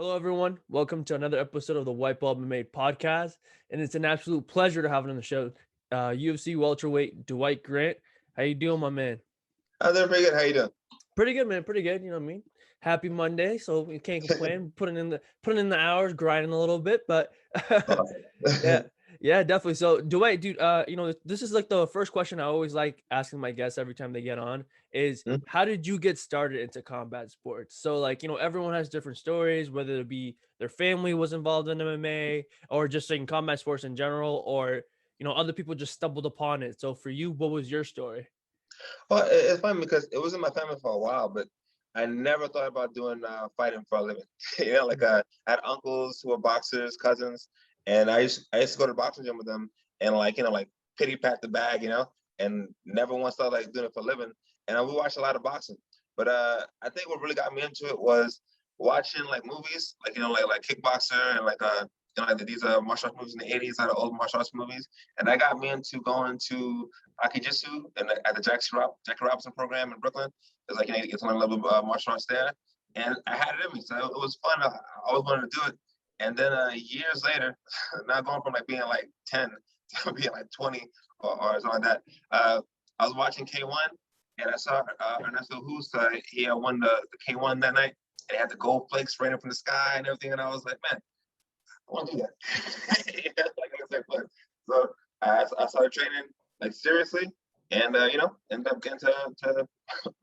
Hello, everyone. Welcome to another episode of the White Belt MMA podcast. And it's an absolute pleasure to have it on the show. UFC Welterweight Dwight Grant. How you doing, my man? I'm doing pretty good. How you doing? Pretty good, man. Pretty good. You know what I mean? Happy Monday. So we can't complain. Putting in the hours, grinding a little bit, but yeah. Awesome. Yeah, definitely. So Dwight, dude, this is like the first question I always like asking my guests every time they get on is Hmm? how did you get started into combat sports? So like, everyone has different stories, whether it be their family was involved in MMA or just in combat sports in general, or other people just stumbled upon it. So for you, what was your story? Well, it's funny because it was in my family for a while, but I never thought about doing fighting for a living. I had uncles who were boxers, cousins, and I used to go to the boxing gym with them and like pity pat the bag, and never once thought like doing it for a living. And we watched a lot of boxing, but I think what really got me into it was watching like movies, like Kickboxer and like these martial arts movies in the '80s, like old martial arts movies, and that got me into going to Akijitsu and at the Jackie Robinson program in Brooklyn. It's like you get to learn a little bit of martial arts there, and I had it in me, so it was fun. I always wanted to do it, and then years later, now going from like being like 10 to being like 20 or something like that, I was watching K1, and I saw Ernesto Hoost. He won the K1 that night, and he had the gold flakes raining from the sky and everything, and I was like, man, I want to do that. Like I said, so I started training like seriously, and ended up getting to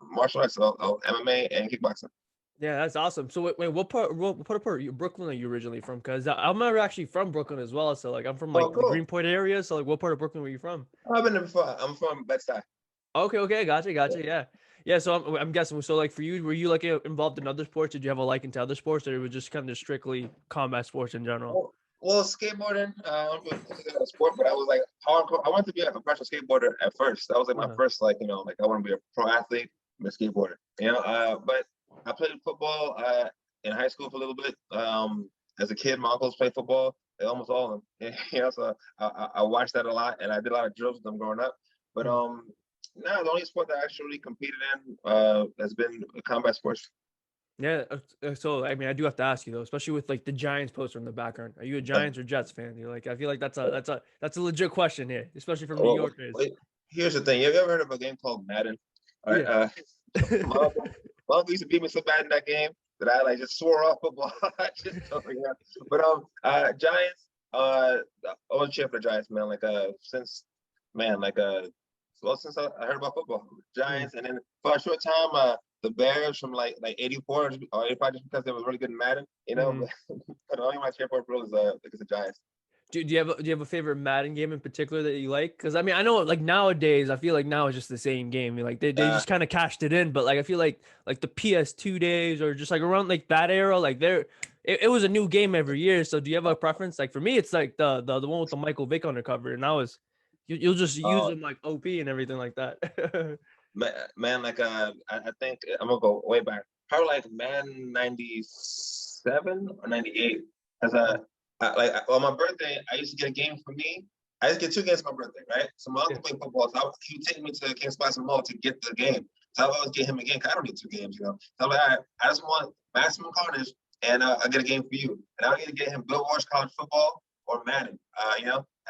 martial arts, so MMA and kickboxing. Yeah, that's awesome. So wait, what part of Brooklyn are you originally from? Because I'm not actually from Brooklyn as well. So like I'm from Oh, like the cool. Greenpoint area. So like what part of Brooklyn were you from? I've been there before. I'm from Bed-Stuy. Okay, gotcha, Yeah. yeah, yeah. So I'm guessing. So like for you, were you like involved in other sports? Did you have a liking to other sports, or it was just kind of strictly combat sports in general? Well, skateboarding, I don't really consider that a sport, but I was like hardcore. I wanted to be like a professional skateboarder at first. That was like my Uh-huh. first, like I want to be a pro athlete, I'm a skateboarder. But I played football in high school for a little bit. As a kid, my uncles played football, almost all of them. So I watched that a lot, and I did a lot of drills with them growing up. But Mm. no, the only sport that I actually competed in has been combat sports. Yeah. So I mean, I do have to ask you though, especially with like the Giants poster in the background. Are you a Giants or Jets fan? You're like, I feel like that's a legit question here, especially from New Well, Yorkers. wait, here's the thing. Have you ever heard of a game called Madden? All right. Yeah. My uncle, my uncle used to beat me so bad in that game that I like just swore off football. I just don't think that. But Giants. I was cheering for the Giants, man. Since man, since I heard about football, Mm. Giants, and then for a short time, the Bears from like '84 or '85, just because they was really good in Madden, Mm. But the only one I cheer for is the Giants. Do you have a favorite Madden game in particular that you like? Because I mean, I know like nowadays, I feel like now it's just the same game. Like they Uh, just kind of cashed it in, but like I feel like the PS2 days or just like around like that era, like it was a new game every year. So do you have a preference? Like for me, it's like the one with the Michael Vick on the cover, and that was you'll just use uh, them like OP and everything like that. man, I think I'm gonna go way back. Probably like man 97 or 98. As on my birthday, I used to get a game for me. I used to get two games for my birthday, right? So my Yeah. uncle played football, so he would take me to King Spice and Mall to get the game. So I would always get him a game. 'Cause I don't need two games. So I'm like, all right, I just want maximum carnage, and I get a game for you. And I would either get him Bill Walsh College Football or Madden. I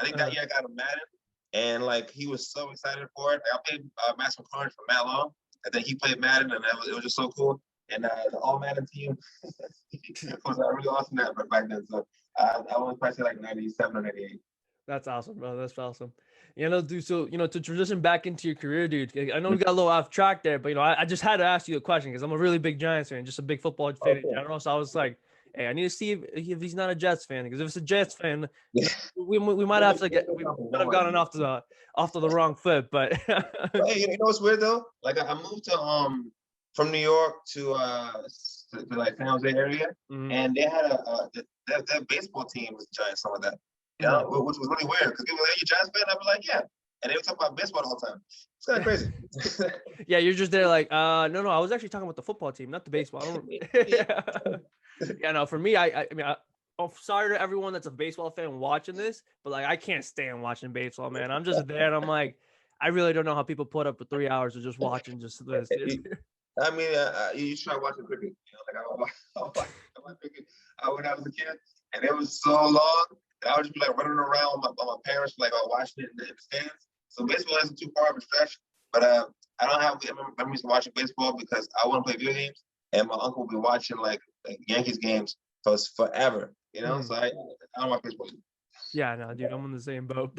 think that Uh, year I got him Madden, and like he was so excited for it. Like, I played Maximum Carnage for Matt Long, and then he played Madden, and it was just so cool. And the All Madden team was really awesome back then. So I was probably like 97 or 98. That's awesome, bro. That's awesome. Dude. So, to transition back into your career, dude. I know we got a little off track there, but I just had to ask you a question because I'm a really big Giants fan, just a big football fan in Okay. general. So I was like, hey, I need to see if he's not a Jets fan because if it's a Jets fan, we might have to we might Don't have gotten worry. off to the wrong foot. But But hey, you know what's weird though? Like I moved to from New York to like San Jose area, Mhm, and they had their baseball team was Giants, some of that. mhm. Which was really weird because people were like, "You Giants fan?" I was like, "Yeah," and they would talk about baseball all the time. It's kind of crazy. Yeah, you're just there like, no, I was actually talking about the football team, not the baseball. I don't. Yeah. Yeah, no, for me, I mean, I'm sorry to everyone that's a baseball fan watching this, but like, I can't stand watching baseball, man. I'm just there, and I'm like, I really don't know how people put up with 3 hours of just watching just this. I mean, you should try watching cricket. Like I watch when I was a kid, and it was so long that I would just be like running around with my parents, like watching it in the stands. So baseball isn't too far of a stretch, but I don't have memories of watching baseball because I want to play video games, and my uncle will be watching like Yankees games for forever, you know. So I don't watch baseball. Yeah, no, dude, I'm on the same boat.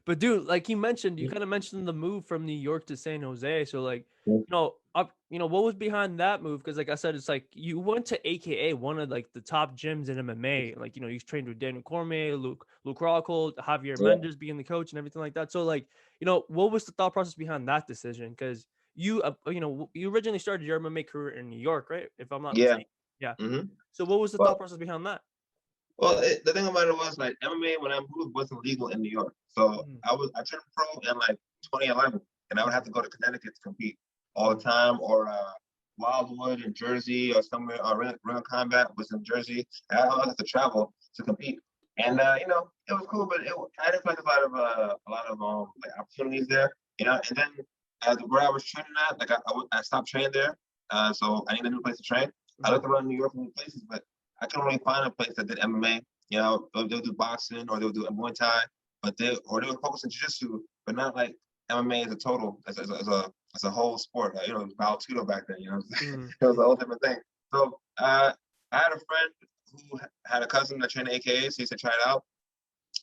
But dude, like you mentioned, you kind of mentioned the move from New York to San Jose. So like, what was behind that move? Because like I said, it's like you went to AKA one of like the top gyms in MMA. Like, you trained with Daniel Cormier, Luke Rockhold, Javier Mendes being the coach and everything like that. So like, what was the thought process behind that decision? Because you originally started your MMA career in New York, right? If I'm not mistaken. Yeah. Mm-hmm. So what was the thought process behind that? Well, the thing about it was like MMA when I moved wasn't legal in New York, so I turned pro in like 2011, and I would have to go to Connecticut to compete all the time, or Wildwood in Jersey, or somewhere. Or Ring of Combat was in Jersey. And I would have to travel to compete, and it was cool, but I didn't like a lot of like opportunities there, And then where I was training at, like I stopped training there, so I needed a new place to train. I looked around New York for new places, but I couldn't really find a place that did MMA. They'll do boxing or they'll do Muay Thai, but they would focus on jiu-jitsu, but not like MMA as a total, as a whole sport. It was Baltudo back then. It was a whole different thing. So I had a friend who had a cousin that trained AKA, so he said try it out.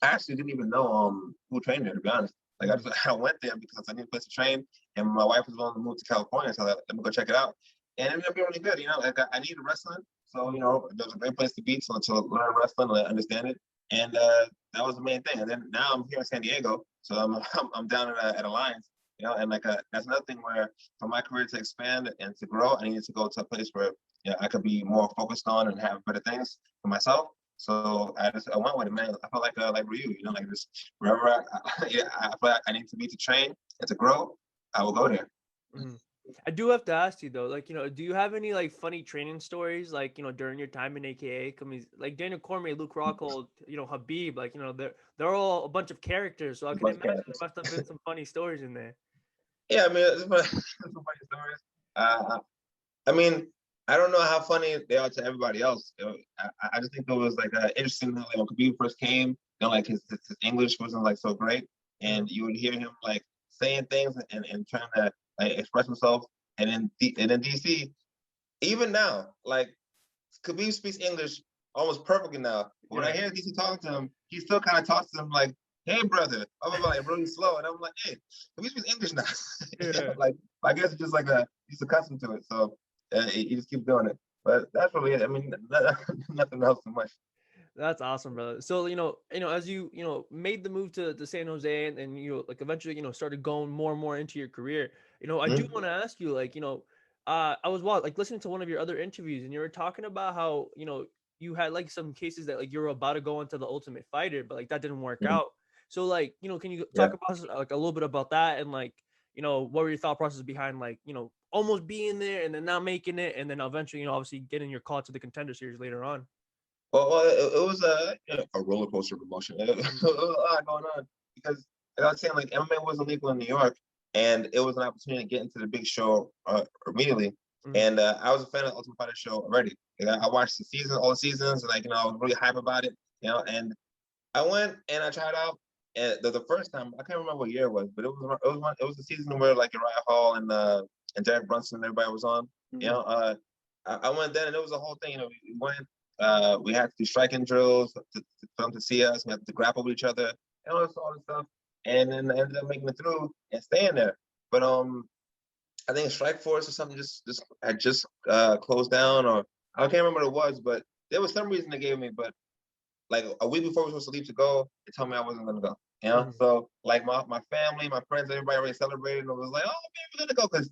I actually didn't even know who trained there, to be honest. Like I went there because I needed a place to train, and my wife was willing to move to California, so let me go check it out. And it ended up being really good. Like I needed wrestling, so there was a great place to be, so to learn wrestling and understand it, and that was the main thing. And then now I'm here in San Diego, so I'm down at Alliance, and that's another thing where for my career to expand and to grow, I needed to go to a place where I could be more focused on and have better things for myself. So I went with it, man. I felt like Ryu, like just wherever I feel like I need to be to train and to grow, I will go there. I do have to ask you though, like, do you have any like funny training stories, like, during your time in AKA? Like Daniel Cormier, Luke Rockhold, Habib, like, they're all a bunch of characters. So I can imagine there must have been some funny stories in there. Yeah, I mean, it's some funny stories. I mean, I don't know how funny they are to everybody else. I just think it was like interesting that when Khabib first came, like his English wasn't like so great, and you would hear him like saying things and trying to like express himself, and then DC, even now, like Khabib speaks English almost perfectly now. When I hear DC talking to him, he still kind of talks to him like, "Hey, brother," like really slow, and I'm like, "Hey, Khabib speaks English now." Like I guess it's just like he's accustomed to it, so. You just keep doing it, but that's really it. I mean, nothing else too much. That's awesome, brother. So as you made the move to San Jose, and you like eventually started going more and more into your career. I do want to ask you, like, I was like listening to one of your other interviews, and you were talking about how you had like some cases that like you were about to go into the Ultimate Fighter, but like that didn't work out. So like can you talk about like a little bit about that, and like what were your thought process behind like almost being there and then not making it, and then eventually obviously getting your call to the Contender Series later on? Well, it was a roller coaster of emotion. It was a lot going on because like I was saying, like MMA wasn't legal in New York, and it was an opportunity to get into the big show immediately. And I was a fan of the Ultimate Fighter show already. I watched all the seasons, and like I was really hype about it. And I went and I tried out. And the first time, I can't remember what year it was, but it was the season where like Uriah Hall and Derek Brunson and everybody was on. I went then, and it was a whole thing. We went. We had to do striking drills for them to see us. We had to grapple with each other and all this stuff. And then I ended up making it through and staying there. But I think Strike Force or something had just closed down, or I can't remember what it was, but there was some reason they gave me. But like a week before we were supposed to leave to go, they told me I wasn't gonna go. So like my family, my friends, everybody already celebrated, and it was like, oh man, we're gonna go because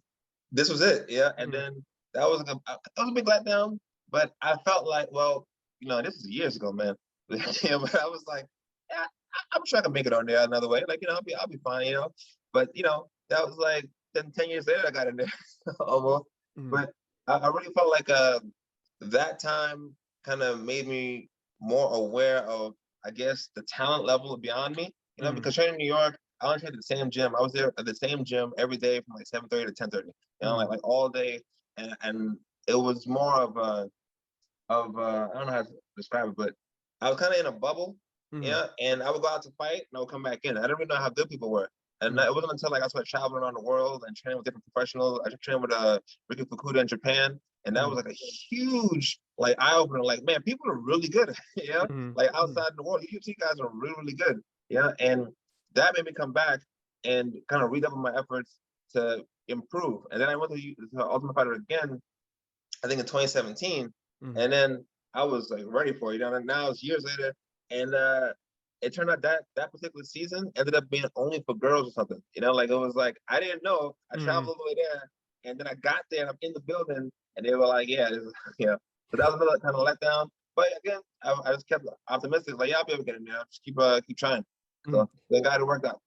this was it. And then that was a big letdown. But I felt like, well, this was years ago, man. But I was like, yeah, I'm sure I can make it on there another way. Like, I'll be fine, But that was like then 10 years later I got in there almost. But I really felt like that time kind of made me more aware of, I guess, the talent level beyond me. Because training in New York, I only trained at the same gym. I was there at the same gym every day from like 7:30 to 10:30. Like all day, and it was more of a of I don't know how to describe it, but I was kind of in a bubble, Mm-hmm. yeah. And I would go out to fight, and I would come back in. I didn't really know how good people were, and it wasn't until like I started traveling around the world and training with different professionals. I trained with Ricky Fukuda in Japan, and that was like a huge like eye opener. Like, man, people are really good, yeah. Mm-hmm. Like outside in the world, UFC guys are really really good, yeah. And that made me come back and kind of redouble my efforts to improve. And then I went to Ultimate Fighter again, I think in 2017, Mm-hmm. and then I was like ready for it. You know, and now it's years later, and it turned out that that particular season ended up being only for girls or something. You know, like it was like I didn't know. I Mm-hmm. traveled all the way there, and then I got there and I'm in the building, and they were like, "Yeah, this is, you know." So that was another kind of letdown. But again, I just kept optimistic. Like, yeah, I'll be able to get in there. Just keep trying. So the guy it worked out.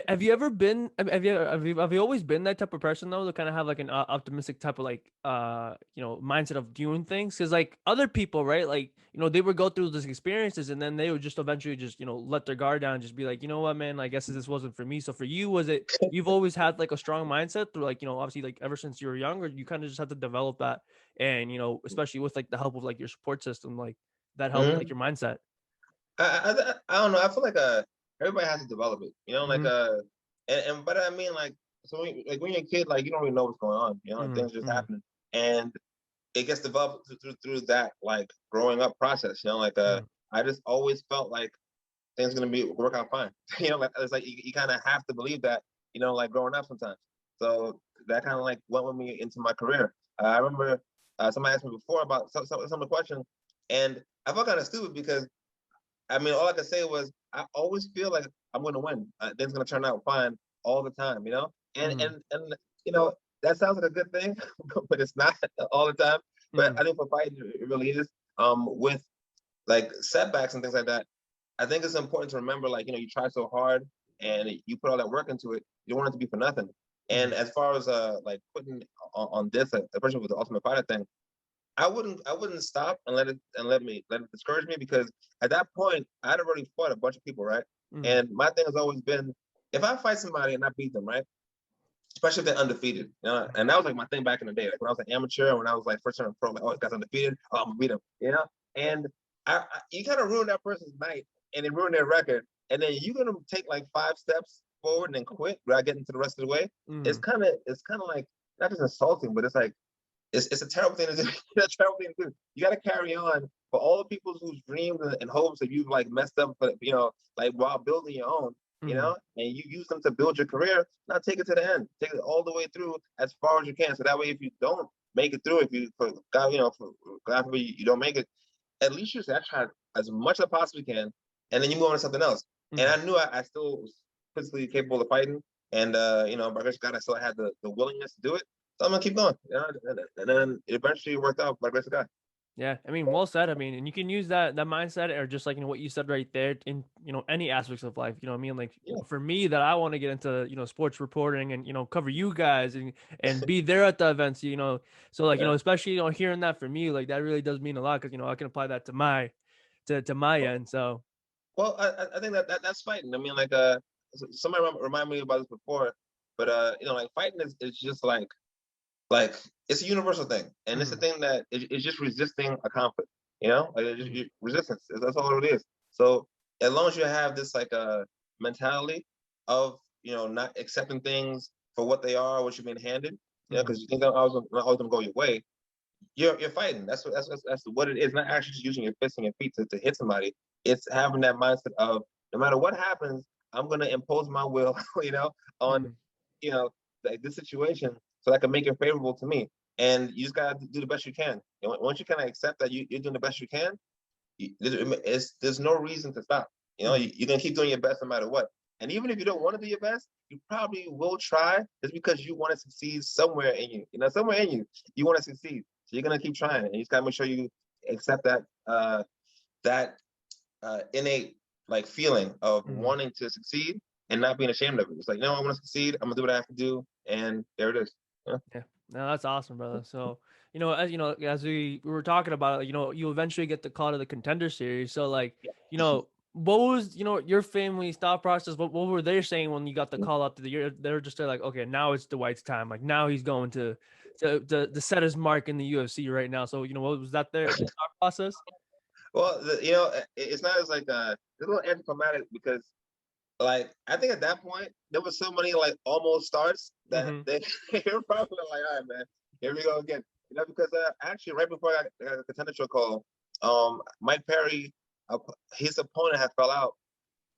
Have you ever been? Have you always been that type of person though, to kind of have like an optimistic type of like mindset of doing things? Because like other people, right? Like they would go through these experiences and then they would just eventually just let their guard down, and just be like, you know what, man, I guess this wasn't for me. So for you, was it you've always had like a strong mindset through like obviously like ever since you were younger, you kind of just have to develop that, and especially with like the help of like your support system, like that helped like Mm-hmm. your mindset. I don't know. I feel like everybody has to develop it. You know, like Mm-hmm. and but I mean like so like when you're a kid, like you don't really know what's going on. You know, like, things just Mm-hmm. happening, and it gets developed through that like growing up process. You know, like I just always felt like things gonna be work out fine. You know, like it's like you kind of have to believe that. You know, like growing up sometimes. So that kind of like went with me into my career. I remember somebody asked me before about some of the questions, and I felt kind of stupid because I mean, all I could say was I always feel like I'm going to win. Things going to turn out fine all the time, you know. And Mm-hmm. and you know that sounds like a good thing, but it's not all the time. But Mm-hmm. I think for fighting, it really is. With like setbacks and things like that, I think it's important to remember, like you try so hard and you put all that work into it. You don't want it to be for nothing. Mm-hmm. And as far as like putting on this, especially with the Ultimate Fighter thing, I wouldn't stop and let it discourage me because at that point I'd already fought a bunch of people, right? Mm-hmm. And my thing has always been if I fight somebody and I beat them, right? Especially if they're undefeated. And that was like my thing back in the day. Like when I was an amateur, when I was like first turning pro, like, oh, this guy's undefeated, oh, I'm gonna beat him, you know? And you kind of ruin that person's night and then ruin their record. And then you're gonna take like 5 steps forward and then quit without getting to the rest of the way. Mm-hmm. It's kind of like not just insulting, but it's like it's a terrible thing to do. It's a terrible thing to do. You got to carry on for all the people whose dreams and hopes that you've like messed up, but like while building your own, Mm-hmm. and you use them to build your career. Now take it to the end, take it all the way through as far as you can. So that way, if you don't make it through, if you for God, for God forbid you don't make it, at least you say I tried as much as I possibly can, and then you move on to something else. And Mm-hmm. I knew I still was physically capable of fighting, and by grace of God, I still had the willingness to do it. So I'm gonna keep going. And then it eventually worked out by grace of God. Yeah, I mean, well said. I mean, and you can use that mindset, or just like what you said right there, in any aspects of life. You know what I mean? Like Yeah. for me, that I want to get into sports reporting and cover you guys and be there at the events. So like Yeah. especially hearing that from me, like that really does mean a lot, because I can apply that to my end. So. Well, I think that's fighting. I mean, like somebody reminded me about this before, but like fighting is just like it's a universal thing, and it's a Mm-hmm. thing that it's just resisting a conflict. Like it's just Mm-hmm. resistance. That's all it is. So as long as you have this like mentality of not accepting things for what they are, what you've been handed, Mm-hmm. because you think that always gonna go your way, you're fighting. That's what it is. Not actually just using your fists and your feet to hit somebody. It's having that mindset of no matter what happens, I'm gonna impose my will, on Mm-hmm. you know like this situation so that I can make it favorable to me. And you just gotta do the best you can. And once you kind of accept that you're doing the best you can, there's no reason to stop. Mm-hmm. You're gonna keep doing your best no matter what. And even if you don't want to do your best, you probably will try just because you want to succeed somewhere in you. Somewhere in you want to succeed. So you're gonna keep trying, and you just gotta make sure you accept that innate like feeling of Mm-hmm. wanting to succeed and not being ashamed of it. It's like, I want to succeed. I'm gonna do what I have to do, and there it is. Yeah. Yeah. No, that's awesome, brother. So, as we were talking about, you eventually get the call to the Contender Series. So, like, what was, your family's thought process? What were they saying when you got the call up to the year? They're just like, okay, now it's Dwight's time. Like now he's going to set his mark in the UFC right now. So, what was that their thought process? Well, it's not as like it's a little anticlimactic because like I think at that point there was so many like almost starts that Mm-hmm. you're probably like, all right, man, here we go again. Because actually right before I got the contender show call, Mike Perry, his opponent had fell out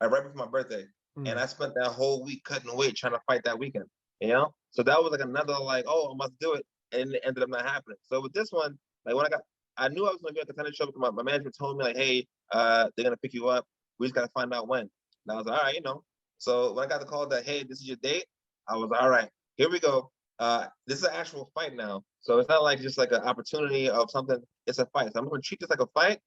right before my birthday, and Mm. I spent that whole week cutting weight trying to fight that weekend. So that was like another like, oh, I must do it, and it ended up not happening. So with this one, like I knew I was going to be at the contender show because my management told me like, hey, they're gonna pick you up. We just gotta find out when. And I was like, all right. So when I got the call that, hey, this is your date, I was like, all right, here we go. This is an actual fight now. So it's not like just like an opportunity of something. It's a fight. So I'm gonna treat this like a fight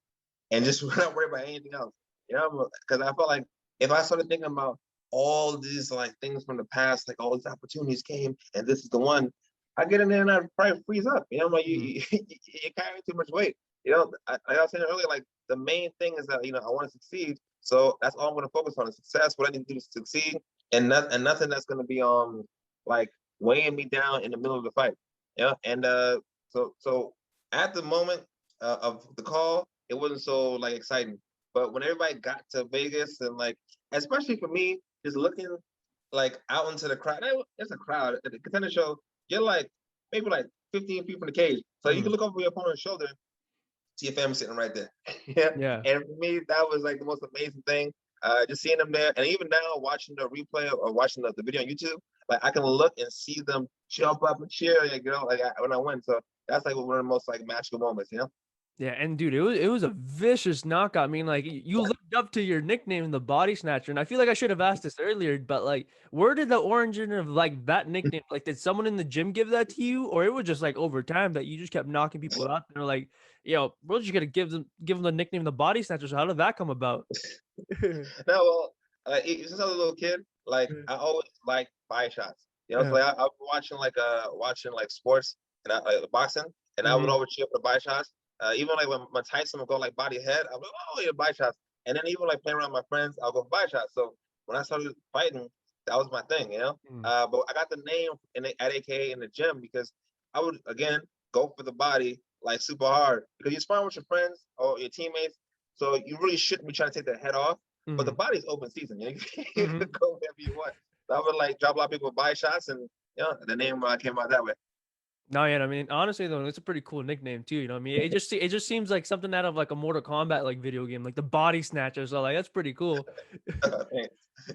and just not worry about anything else. Because I felt like if I started thinking about all these like things from the past, like all these opportunities came, and this is the one, I get in there and I probably freeze up. Like you carry too much weight. I was saying earlier, like the main thing is that I want to succeed, so that's all I'm going to focus on is success. What I need to do to succeed, and nothing that's going to be like weighing me down in the middle of the fight. And so at the moment of the call, it wasn't so like exciting. But when everybody got to Vegas and like, especially for me, just looking like out into the crowd, there's a crowd at the contender show. You're like maybe like 15 feet from the cage, so you can Mm. look over your opponent's shoulder, see your family sitting right there. Yeah, Yeah. and for me, that was like the most amazing thing. Just seeing them there, and even now watching the replay or watching the video on YouTube, like I can look and see them jump up and cheer, when I win. So that's like one of the most like magical moments. Yeah, and dude, it was a vicious knockout. I mean, like you lived up to your nickname, the Body Snatcher, and I feel like I should have asked this earlier, but like, where did the origin of like that nickname? Like, did someone in the gym give that to you, or it was just like over time that you just kept knocking people out? And they're like, we're just gonna give them the nickname, the Body Snatcher. So how did that come about? No, well, since I was a little kid, like I always liked body shots. So Yeah. like, I was watching like sports and like boxing, and I would Hmm. always cheer for the body shots. Even like when Tyson would go like body head, I'm like, oh yeah, body shots. And then even like playing around with my friends, I'll go for body shots. So when I started fighting, that was my thing. But I got the name at AKA in the gym because I would again go for the body like super hard because you're sparring with your friends or your teammates, so you really shouldn't be trying to take their head off. But the Hmm. body's open season. You Hmm. can go wherever you want. So I would like drop a lot of people with body shots, and the name came out that way. No, yeah, I mean, honestly though, it's a pretty cool nickname too. You know what I mean? It just seems like something out of like a Mortal Kombat like video game, like the Body Snatcher. So like that's pretty cool.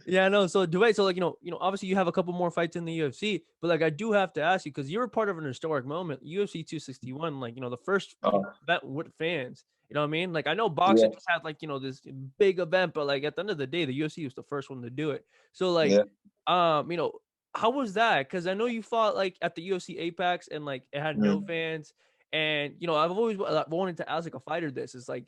Yeah, no. So Dwight, so like obviously you have a couple more fights in the UFC, but like I do have to ask you because you were part of an historic moment, UFC 261, like the first Oh, event with fans. You know what I mean? Like I know boxing yeah, just had like this big event, but like at the end of the day, the UFC was the first one to do it. So like, yeah. um, you know, how was that? Because I know you fought like at the UFC Apex and like it had no Mm. fans, and I've always wanted to ask like a fighter this is like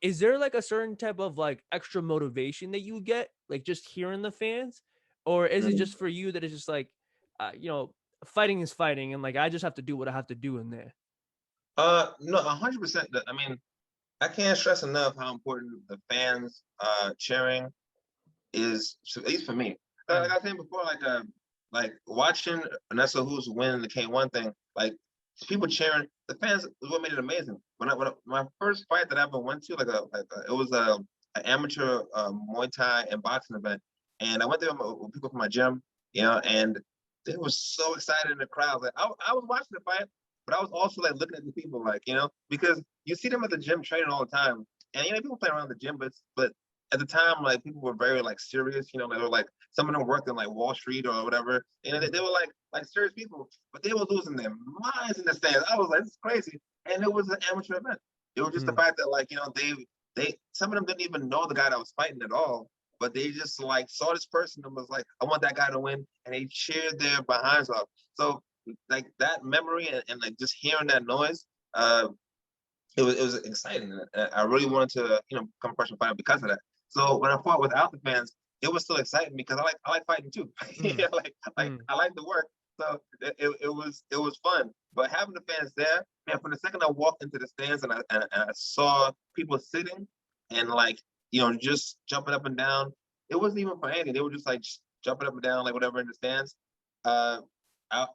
is there like a certain type of like extra motivation that you get like just hearing the fans, or is it Mm. just for you that it's just like fighting is fighting and like I just have to do what I have to do in there? No, 100%. I mean, I can't stress enough how important the fans cheering is, at least for me. Like Mm, I was saying before, like watching Vanessa who's winning the K1 thing, like people cheering, the fans is what made it amazing. My first fight that I ever went to, it was an amateur Muay Thai and boxing event, and I went there with people from my gym, and they were so excited in the crowd. Like I was watching the fight, but I was also like looking at the people, like because you see them at the gym training all the time, and people play around the gym, but at the time, like people were very like serious. They were like some of them worked in like Wall Street or whatever. They mm, were like serious people, but they were losing their minds in the stands. I was like, this is crazy. And it was an amateur event. It was just the mm, fact that like they some of them didn't even know the guy that was fighting at all, but they just like saw this person and was like, I want that guy to win, and they cheered their behinds off. So like that memory and like just hearing that noise, it was exciting. And I really wanted to become a professional fighter because of that. So when I fought without the fans, it was still exciting because I like fighting too. mm, Like mm. I like the work. So it was fun. But having the fans there, man, from the second I walked into the stands and I saw people sitting and like just jumping up and down. It wasn't even for anything. They were just like jumping up and down, like whatever in the stands. Uh, I,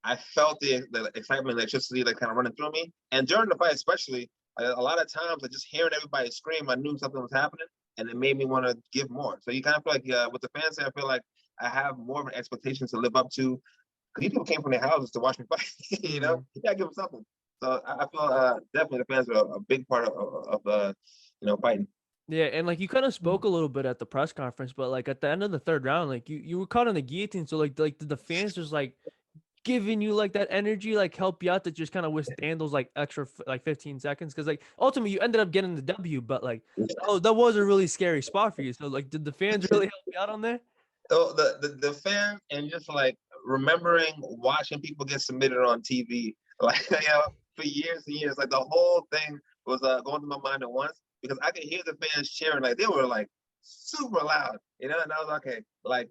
I felt the excitement, electricity, like kind of running through me. And during the fight, especially, a lot of times, like just hearing everybody scream, I knew something was happening, and it made me want to give more. So you kind of feel like with the fans, I feel like I have more of an expectation to live up to. Because these people came from their houses to watch me fight. You gotta give them something. So I feel definitely the fans are a big part of fighting. Yeah, and like you kind of spoke a little bit at the press conference, but like at the end of the third round, like you were caught on the guillotine. So like did the fans just like giving you like that energy, like help you out to just kind of withstand those like extra like 15 seconds? Because like ultimately you ended up getting the W, but like that was a really scary spot for you. So like did the fans really help you out on there? So the fans, and just like remembering watching people get submitted on TV, like for years and years, like the whole thing was going through my mind at once, because I could hear the fans cheering, like they were like super loud, and I was like, okay, like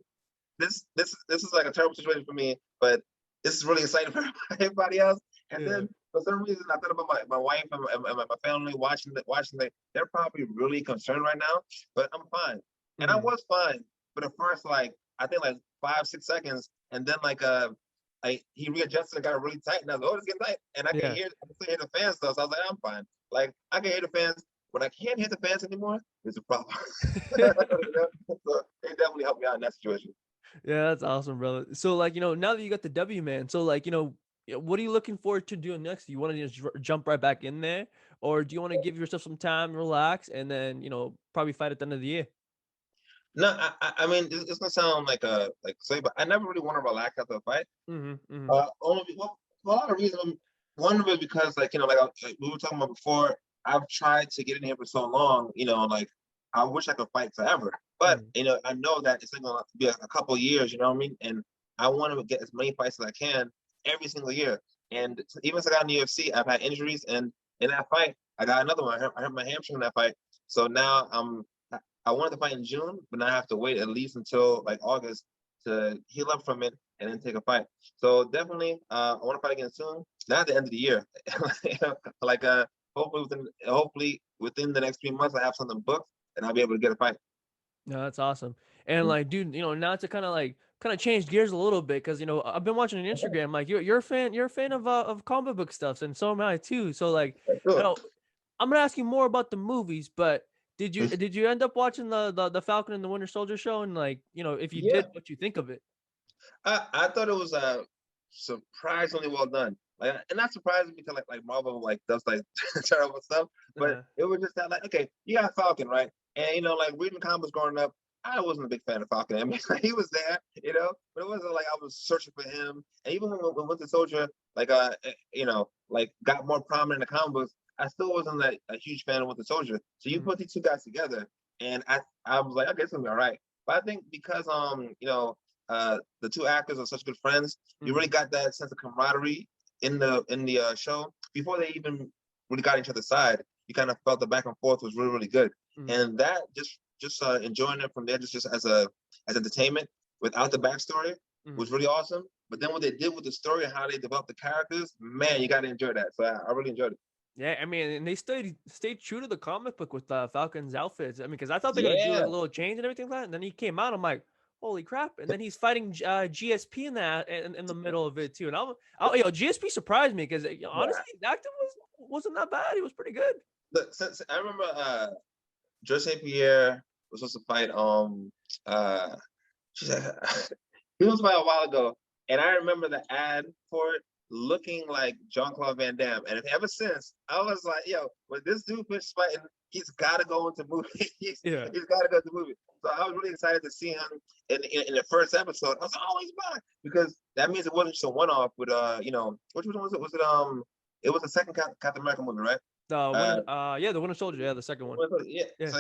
this is like a terrible situation for me, but this is really exciting for everybody else. And then for some reason, I thought about my wife and my family watching. They're probably really concerned right now, but I'm fine, and I was fine for the first I think 5-6 seconds, and then he readjusted and got really tight, and I was like, oh, it's getting tight, and I can still hear the fans though, so I was like, I'm fine. Like I can hear the fans. When I can't hear the fans anymore, there's a problem. So they definitely helped me out in that situation. Yeah, that's awesome, brother. So like, now that you got the W, man, so like, what are you looking forward to doing next? Do you want to just jump right back in there, or do you want to give yourself some time, relax, and then, probably fight at the end of the year? No, I mean it's gonna sound like silly, but I never really want to relax after a fight. Well, for a lot of reasons. One of it because like we were talking about before, I've tried to get in here for so long. Like I wish I could fight forever, but I know that it's gonna be a couple years. You know what I mean? And I want to get as many fights as I can every single year. And even since I got in the UFC, I've had injuries, and in that fight, I got another one. I hurt my hamstring in that fight, so now I wanted to fight in June, but now I have to wait at least until like August to heal up from it and then take a fight. So definitely, I want to fight again soon. Not at the end of the year, like hopefully within the next 3 months, I have something booked and I'll be able to get a fight. No, that's awesome. And like, dude, now to kind of change gears a little bit, because I've been watching on Instagram. Like, you're a fan of comic book stuff, and so am I too. So like, Sure. I'm gonna ask you more about the movies, but did you end up watching the Falcon and the Winter Soldier show? And like, if you Yeah, did, what you think of it? I thought it was surprisingly well done. Like, and not surprising because like Marvel does terrible stuff, but it was just that okay, you got Falcon, right? And like reading comics growing up, I wasn't a big fan of Falcon. I mean, he was there, but it wasn't like I was searching for him. And even when Winter Soldier got more prominent in the comic books, I still wasn't like a huge fan of Winter Soldier. So you put these two guys together, and I was like, okay, it's gonna be all right. But I think because the two actors are such good friends, you really got that sense of camaraderie in the show before they even really got each other's side. You kind of felt the back and forth was really, really good, and that just enjoying it from there, just as entertainment without the backstory was really awesome. But then what they did with the story and how they developed the characters, man, you got to enjoy that. So I really enjoyed it. Yeah, I mean, and they stayed true to the comic book with Falcon's outfits. I mean, because I thought they're gonna do like Yeah, a little change and everything like that, and then he came out. I'm like, holy crap! And then he's fighting GSP in that in the middle of it too. And GSP surprised me because yeah. honestly, the acting wasn't that bad. He was pretty good. But since I remember, Jose Pierre was supposed to fight. Uh, he was about a while ago, and I remember the ad for it looking like Jean-Claude Van Damme. And ever since, I was like, yo, when this dude finishes fighting, he's got to go into movies. He's got to go to movie. So I was really excited to see him in the first episode. I was like, oh, he's back, because that means it wasn't just a one-off with which one was it? It was the second Captain America movie, right? The Winter Soldier, yeah, the second one. Yeah. Yeah. So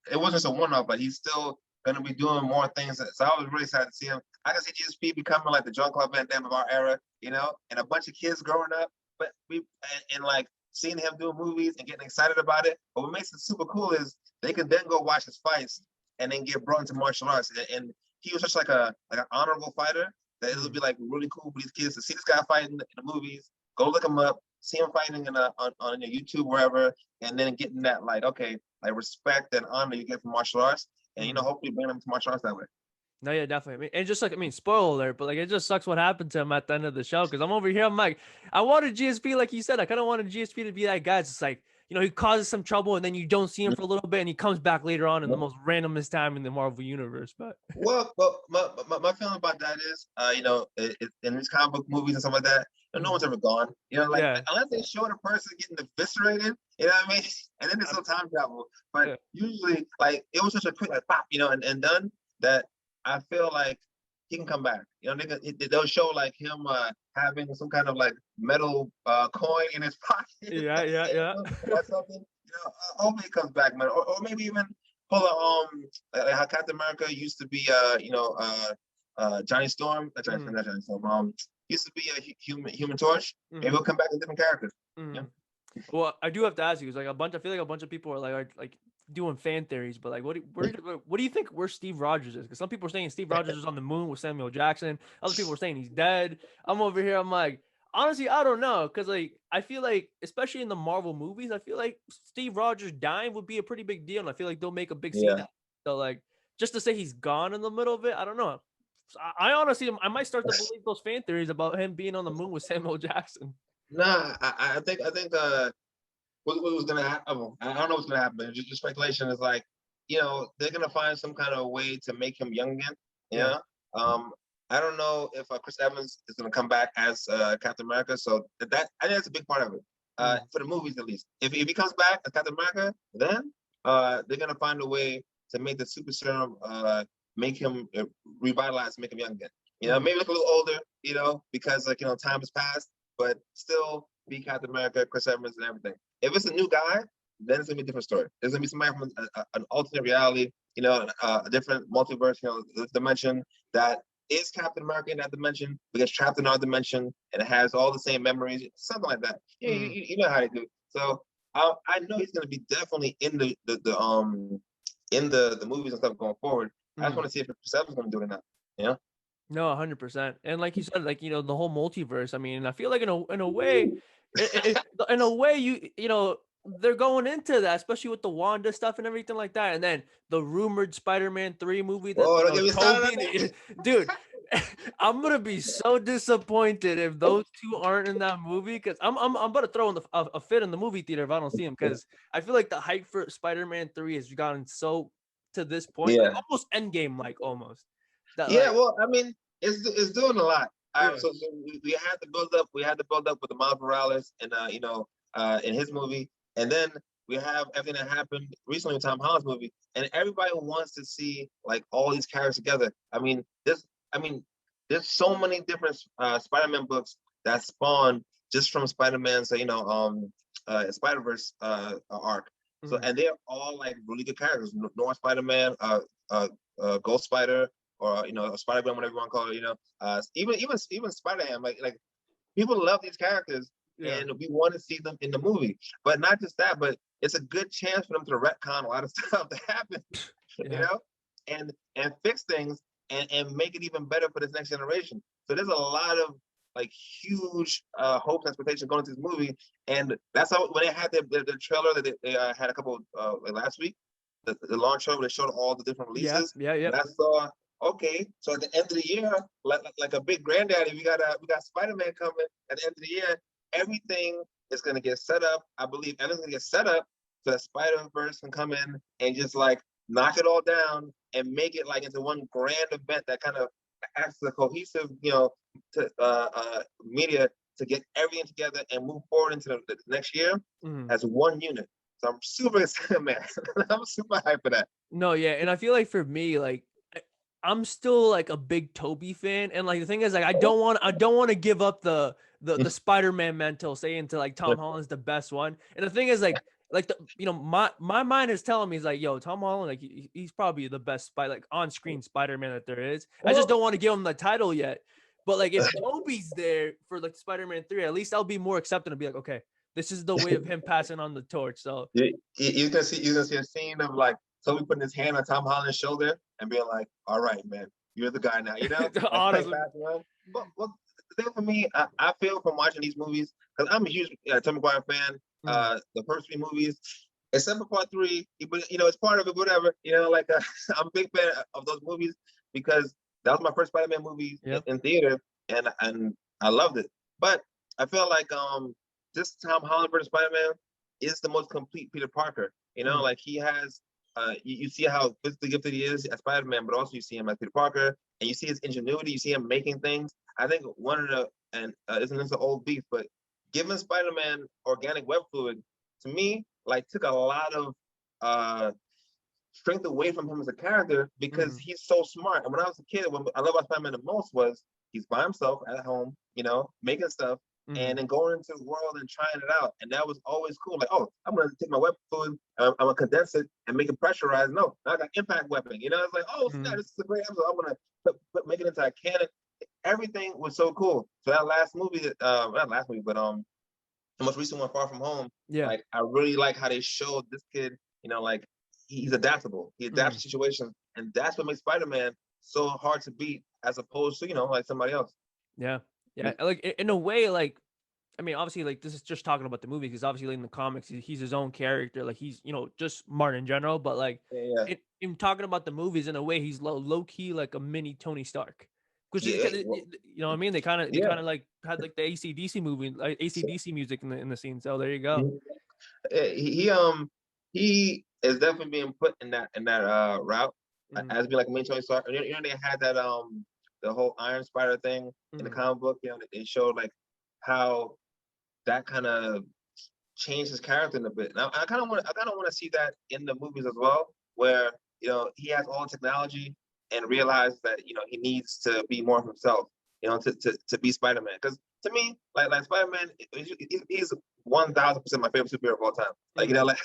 it wasn't just a one-off, but he's still gonna be doing more things. So I was really excited to see him. I can see GSP becoming like the Jean-Claude Van Damme of our era, and a bunch of kids growing up, but and like seeing him do movies and getting excited about it. But what makes it super cool is they can then go watch his fights and then get brought into martial arts. And he was just like an honorable fighter that it would be like really cool for these kids to see this guy fighting in the movies go look him up, see him fighting on your YouTube, wherever, and then getting that like, okay, like respect and honor you get from martial arts, and hopefully bring them to martial arts that way. No, yeah, definitely. I mean, and just like, I mean, spoiler alert, but like, it just sucks what happened to him at the end of the show. Cause I'm over here, I'm like, I wanted GSP, like you said, I kind of wanted GSP to be that guy. It's just like, he causes some trouble and then you don't see him for a little bit and he comes back later on in the most randomest time in the Marvel universe. But well, my feeling about that is, in these comic book movies and stuff like that, no one's ever gone. Unless they show the person getting eviscerated, you know what I mean? And then there's still time travel. But usually, like, it was such a quick, like, pop, and done that I feel like he can come back. They'll show like him having some kind of like metal coin in his pocket. Yeah. Or something. Hopefully he comes back, man. Or maybe even pull a like how Captain America used to be Johnny Storm. Not Johnny Storm. Used to be a human Torch. Maybe he'll come back as a different character. Yeah. Well, I do have to ask you, because like I feel like a bunch of people are like doing fan theories, but like, what do you think where Steve Rogers is? Because some people are saying Steve Rogers is on the moon with Samuel Jackson. Other people are saying he's dead. I'm over here. I'm like, honestly, I don't know, because like I feel like, especially in the Marvel movies, I feel like Steve Rogers dying would be a pretty big deal, and I feel like they'll make a big scene out of it. So like, just to say he's gone in the middle of it, I don't know. I honestly, I might start to believe those fan theories about him being on the moon with Samuel Jackson. Nah, I think what was gonna happen? I don't know what's gonna happen. Just speculation is like, they're gonna find some kind of way to make him young again. Yeah. I don't know if Chris Evans is gonna come back as Captain America. So I think that's a big part of it. For the movies at least. If he comes back as Captain America, then they're gonna find a way to make the super serum make him revitalize, make him young again. Maybe look a little older, because like time has passed, but still be Captain America, Chris Evans, and everything. If it's a new guy, then it's gonna be a different story. There's gonna be somebody from an alternate reality, a different multiverse, dimension that is Captain America in that dimension, but gets trapped in our dimension, and it has all the same memories, something like that. You know how they do. So I know he's gonna be definitely in the movies and stuff going forward. I just want to see if Chris Evans is gonna do it or not. Yeah. No, 100%. And like you said, like, the whole multiverse. I mean, I feel like in a way, they're going into that, especially with the Wanda stuff and everything like that. And then the rumored Spider-Man 3 movie that dude, I'm gonna be so disappointed if those two aren't in that movie, because I'm about to throw in a fit in the movie theater if I don't see them, because I feel like the hype for Spider-Man 3 has gotten so to this point, like almost Endgame, like almost. Well, I mean, it's doing a lot. So we had to build up. We had to build up with the Miles Morales and in his movie, and then we have everything that happened recently with Tom Holland's movie, and everybody wants to see like all these characters together. There's so many different Spider-Man books that spawned just from Spider-Man's Spider-Verse arc. So and they're all like really good characters. North Spider-Man, Ghost Spider, or Spider-Man, whatever you want to call it. Even Spider-Ham, like people love these characters, and we want to see them in the movie. But not just that, but it's a good chance for them to retcon a lot of stuff that happened, and fix things and make it even better for this next generation. So there's a lot of like huge hopes and expectations going into this movie, and that's how when they had the trailer that they had a couple last week, the launch show where they showed all the different releases. Yeah. And I saw, okay, so at the end of the year, like a big granddaddy, we got Spider-Man coming at the end of the year. Everything is gonna get set up. I believe everything's gonna get set up so that Spider-Verse can come in and just like knock it all down and make it like into one grand event that kind of acts as a cohesive, media to get everything together and move forward into the next year as one unit. So I'm super excited, man. I'm super hyped for that. No, yeah, and I feel like for me, like I'm still like a big Toby fan, and like the thing is, like I don't want to give up the Spider-Man mental, saying to like Tom Holland's the best one. And the thing is, like my mind is telling me is like, yo, Tom Holland, like he's probably the best on-screen Spider-Man that there is. I just don't want to give him the title yet. But like if Toby's there for like Spider-Man 3, at least I'll be more accepting to be like, okay, this is the way of him passing on the torch. So you're gonna see a scene of like Toby putting his hand on Tom Holland's shoulder and being like, all right, man, you're the guy now, Honestly. But thing for me, I feel from watching these movies because I'm a huge Tom McGuire fan. The first 3 movies, except for part 3, but it's part of it. Whatever, like I'm a big fan of those movies because that was my first Spider-Man movie in theater, and I loved it. But I feel like this Tom Holland versus Spider-Man is the most complete Peter Parker. Like he has. You see how physically gifted he is as Spider-Man, but also you see him as Peter Parker, and you see his ingenuity. You see him making things. I think one of the isn't this an old beef, but giving Spider-Man organic web fluid to me like took a lot of strength away from him as a character because he's so smart. And when I was a kid, what I love about Spider-Man the most was he's by himself at home, making stuff. And then going into the world and trying it out. And that was always cool. Like, oh, I'm going to take my web fluid, I'm going to condense it and make it pressurized. No, I got impact weapon. It's like, oh, snap, this is a great episode. I'm going to make it into a cannon. Everything was so cool. So that last movie, not last movie, but the most recent one, Far From Home, like, I really like how they showed this kid, like, he's adaptable. He adapts to situations. And that's what makes Spider-Man so hard to beat as opposed to, like somebody else. Yeah. Yeah, like in a way, like, I mean, obviously, like this is just talking about the movie because obviously, like, in the comics, he's his own character. Like he's, just smart in general. But like, in talking about the movies, in a way, he's low key like a mini Tony Stark. Which is, you know what I mean? They kind of like had like the AC/DC movie, like AC/DC music in the scene. So there you go. He is definitely being put in that route as being like a mini Tony Stark. They had that the whole Iron Spider thing in the comic book. They showed like how that kind of changed his character in a bit. And I kind of want to see that in the movies as well, where he has all the technology and realizes that he needs to be more of himself, to be Spider-Man. Because to me, like Spider-Man, he's 1,000% my favorite superhero of all time. Like I've been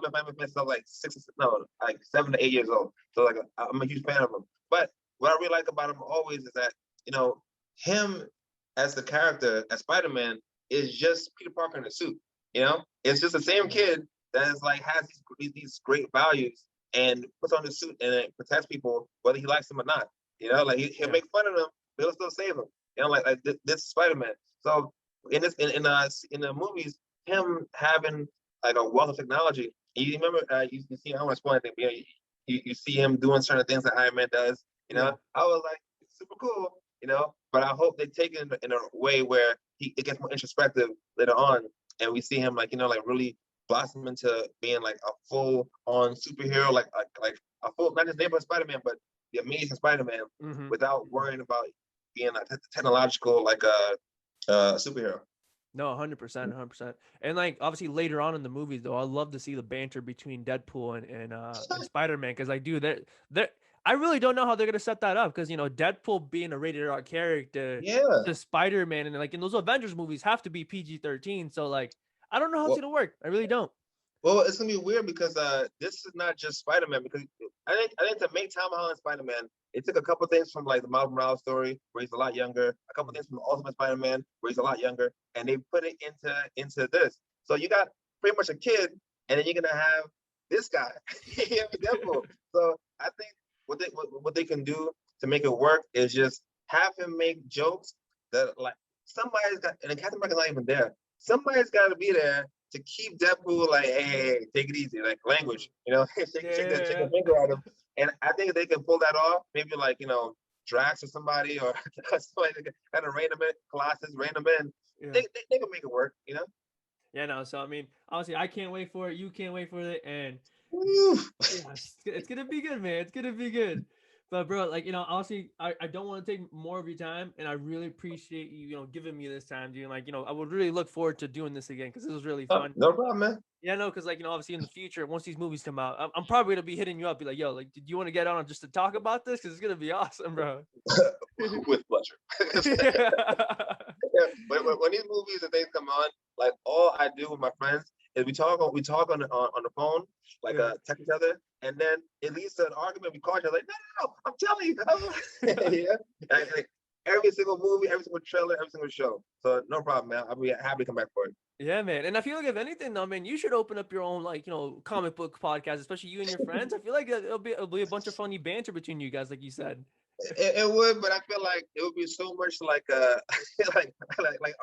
Spider-Man myself like 7 to 8 years old. So like I'm a huge fan of him. But what I really like about him always is that him as the character as Spider-Man is just Peter Parker in a suit. It's just the same kid that is like has these great values and puts on the suit and it protects people whether he likes them or not. Like he'll make fun of them, but he'll still save them. Like this Spider-Man. So in the movies, him having like a wealth of technology. And you remember you see, I don't want to spoil anything, but you see him doing certain things that Iron Man does. I was like, it's super cool. But I hope they take it in a way where it gets more introspective later on, and we see him like like really blossom into being like a full-on superhero, like a full, not just neighborhood Spider-Man, but the Amazing Spider-Man, without worrying about being a technological like a superhero. No, 100%, 100%. And like obviously later on in the movies, though, I love to see the banter between Deadpool and Spider-Man because like, dude, they're I really don't know how they're gonna set that up because Deadpool being a rated R character, to Spider-Man, and like in those Avengers movies have to be PG-13. So like I don't know how it's gonna work. I really don't. Well, it's gonna be weird because this is not just Spider-Man. Because I think to make Tom Holland Spider-Man, it took a couple things from like the Miles Morales story where he's a lot younger, a couple things from the Ultimate Spider-Man where he's a lot younger, and they put it into this. So you got pretty much a kid, and then you're gonna have this guy, Deadpool. So I think what they can do to make it work is just have him make jokes that like somebody's got, and Captain America's not even there. Somebody's got to be there to keep Deadpool like, hey, take it easy, like language, shake a finger at him. And I think they can pull that off. Maybe like Drax or somebody, or somebody kind of rein them in, Colossus, rein them in. Yeah. They can make it work, Yeah, no. So I mean, honestly, I can't wait for it. You can't wait for it, and yeah, it's gonna be good, man. It's gonna be good. But bro, like honestly, I don't want to take more of your time, and I really appreciate you, giving me this time, dude. Like, I would really look forward to doing this again because this was really fun. No problem, man. Yeah, no, because like obviously in the future, once these movies come out, I'm probably gonna be hitting you up, be like, yo, like, did you want to get on just to talk about this? Because it's gonna be awesome, bro. With pleasure. Yeah. When these movies and things come on, like all I do with my friends is we talk on the phone, like text each other, and then it leads to an argument. We call each other like, no, I'm telling you, yeah. Like, every single movie, every single trailer, every single show. So no problem, man. I'll be happy to come back for it. Yeah, man. And I feel like if anything, though, man, you should open up your own like comic book podcast, especially you and your friends. I feel like it'll be a bunch of funny banter between you guys, like you said. It would, but I feel like it would be so much like like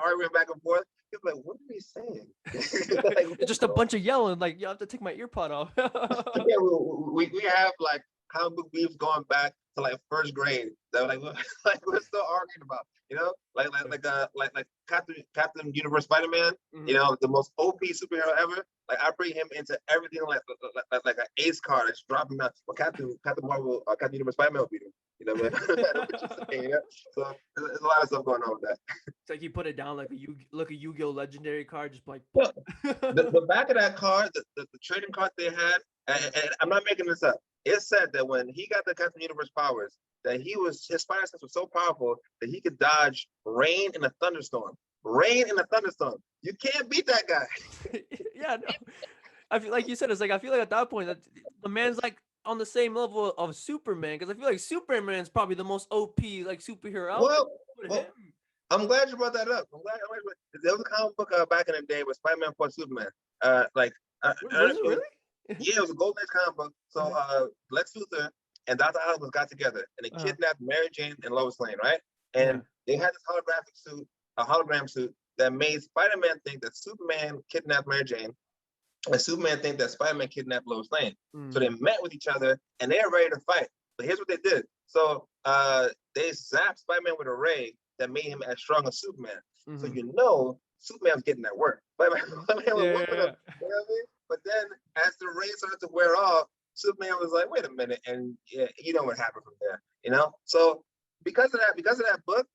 arguing back and forth. It's like, what are they saying? Like, It's just a bunch of yelling. Like, you have to take my ear pod off. yeah, we have like comic book beefs going back to like first grade. That like like we're still arguing about, you know, like Captain Universe Spider-Man, you know, the most OP superhero ever. Like I bring him into everything like an ace card that's dropping out. Well, Captain Marvel, Captain Universe Spider-Man will beat him. You know what I mean? You know? So there's a lot of stuff going on with that. It's like you put it down like a Yu-Gi-Oh legendary card, just like Yeah. The back of that card, the trading card they had, and I'm not making this up. It said that when he got the Captain Universe powers, that his spider sense was so powerful that he could dodge rain in a thunderstorm. Rain in a thunderstorm. You can't beat that guy. Yeah, no. I feel like you said, it's like I feel like at that point that the man's like on the same level of Superman, because I feel like Superman's probably the most OP like superhero out there. Well, I'm glad you brought that up. There was a comic book back in the day with Spider-Man fought Superman. Was it really? Yeah, it was a Golden Age comic book. So Lex Luthor and Dr. Octopus got together and they kidnapped Mary Jane and Lois Lane, right? And they had this holographic suit, a hologram suit that made Spider-Man think that Superman kidnapped Mary Jane, and Superman think that Spider-Man kidnapped Lois Lane. So they met with each other and they're ready to fight. But here's what they did. So they zapped Spider-Man with a ray that made him as strong as Superman. So you know Superman was getting that work. Spider-Man was whooping him. You know what I mean? But then as the ray started to wear off, Superman was like, wait a minute, and yeah, you know what happened from there, you know? So because of that book,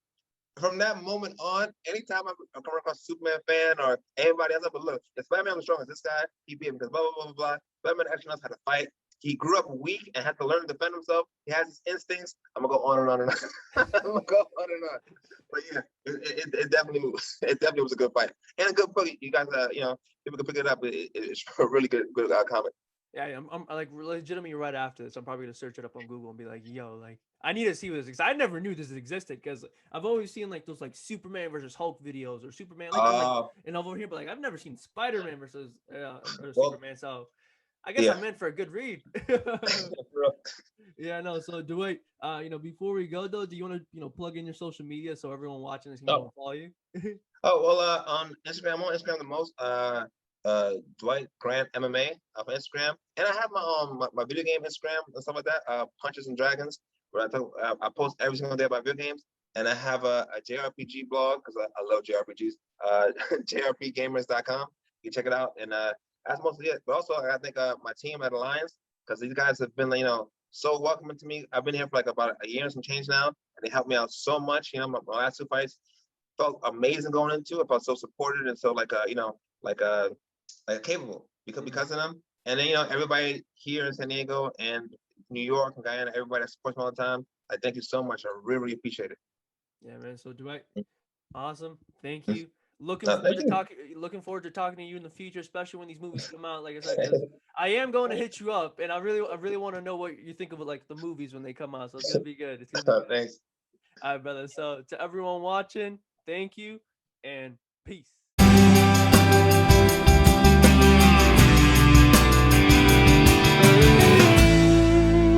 from that moment on, anytime I come across a Superman fan or anybody else, but look, if Spider-Man was strong as this guy, he beat him because blah, blah, blah, blah, blah. Spider-Man actually knows how to fight. He grew up weak and had to learn to defend himself. He has his instincts. I'm gonna go on and on and on. I'm gonna go on and on. But yeah, it definitely was a good fight and a good book. You guys, you know, people can pick it up. It's a really good comic. Yeah, I'm like legitimately right after this. I'm probably gonna search it up on Google and be like, yo, like I need to see this because I never knew this existed because I've always seen like those like Superman versus Hulk videos or Superman like and over here, but like I've never seen Spider-Man versus Superman. So I guess I'm in for a good read. Yeah, no. So Dwight, you know, before we go though, do you want to plug in your social media so everyone watching this can go and follow you? On Instagram, I'm on Instagram the most. Dwight Grant MMA on Instagram, and I have my video game Instagram and stuff like that. Punches and Dragons, where I post every single day about video games, and I have a JRPG blog because I love JRPGs. JRPGamers.com. You can check it out, and that's mostly it. But also, I think my team at Alliance, because these guys have been so welcoming to me. I've been here for like about a year and some change now, and they helped me out so much. You know, my last 2 fights felt amazing going into it. I felt so supported and so capable because of them. And then everybody here in San Diego and New York and Guyana, everybody that supports me all the time. I thank you so much. I really, really appreciate it. Yeah, man. So Dwight, awesome. Thank you. Looking forward to talking to you in the future, especially when these movies come out. Like I said, I am going to hit you up, and I really want to know what you think of like the movies when they come out. So it's gonna be good. It's gonna be good. Thanks. All right, brother. So to everyone watching, thank you and peace.